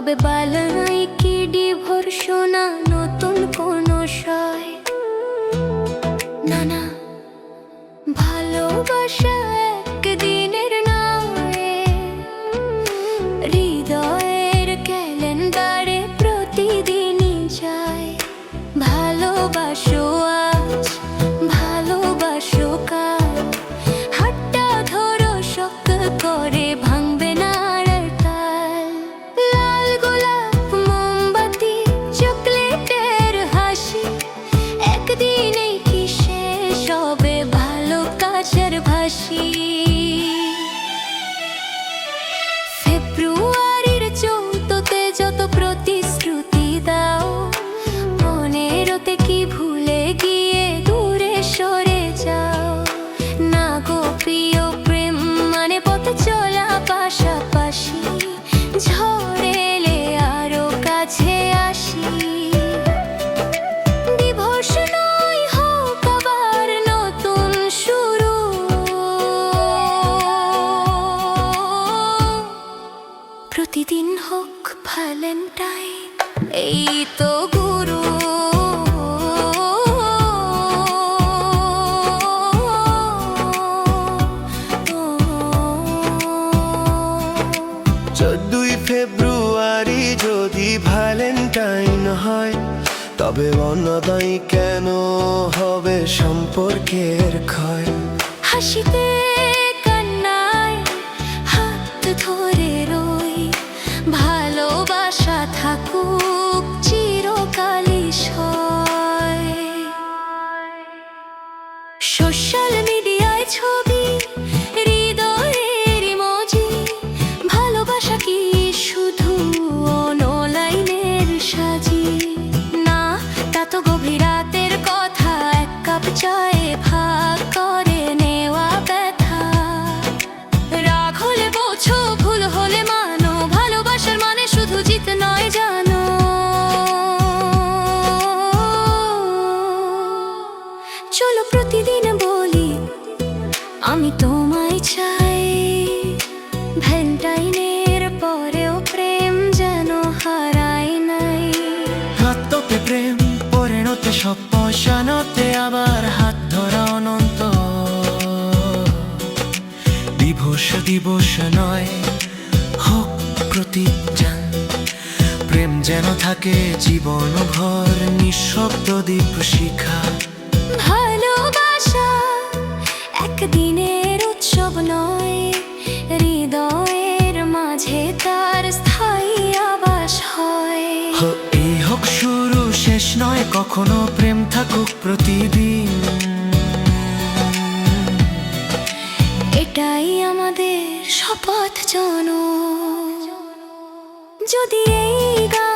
তবে বালাই কি ডিভোর্স না নতুন কোনো সয়? না না, ভালোবাসা একদিনের নয়, হৃদয়ের ক্যালেন্ডারে প্রতিদিনই যায়। ভালোবাসো আজ, ভালোবাসো কাল, হাতটা ধরো শক্ত করে, ভাঙবে না আর তাল। লাল গোলাপ, মোমবাতি, চকলেটের হাসি, একদিনেই কি শেষ হবে ভালো কাছের ভাসি? ফেব্রুয়ারির 14তে যত প্রতিশ্রুতি দাও, 15তে কি ভুলে গিয়ে দূরে সরে যাও? না গো প্রিয়, প্রেম মানে পথ চলা পাশাপাশি, ঝড় এলে আরো কাছে আসি। ডিভোর্স নয়, হোক আবার নতুন শুরু, প্রতিদিন হোক ভ্যালেন্টাইন, এই তো গুরু। 14ই ফেব্রুয়ারি যদি ভ্যালেন্টাইন হয়, তবে অনাদায়ী কেন হবে সম্পর্কের ক্ষয়? হাসিতে কান্নায় হাত ধরে রই, ভালোবাসা থাকুক চিরকালই সয়। সোশ্যাল মিডিয়ায় ছবি, হৃদয়ের ইমোজি, ভালোবাসা কি শুধু অনলাইনের সাজি? না, তা তো গভীর রাতের কথা, এক কাপ চায়ে ভাগ করে নেওয়া ব্যথা। রাগ হলে বোঝো, ভুল হলে মানো, ভালোবাসার মানে শুধু জিত নয় জানো। চলো প্রতিদিন বলি আমি তোমায় চাই, ভ্যালেন্টাইনের পরেও প্রেম যেন হারায় নাই। হাততে প্রেম, পরিণতে সব পয়সানতে আবার হাত ধরা অনন্ত। ডিভোর্স দিবস নয়, হোক প্রতিজ্ঞা, প্রেম যেন থাকে জীবন ভর, নিঃশব্দ দীপশিখা। ভালোবাসা একদিনের উৎসব নয়, হৃদয়ের মাঝে তার স্থায়ী আবাস হয়। এই হোক শুরু, শেষ নয় কখনো, প্রেম থাকুক প্রতিদিন। এটাই আমাদের শপথ জানো। যদি এই গান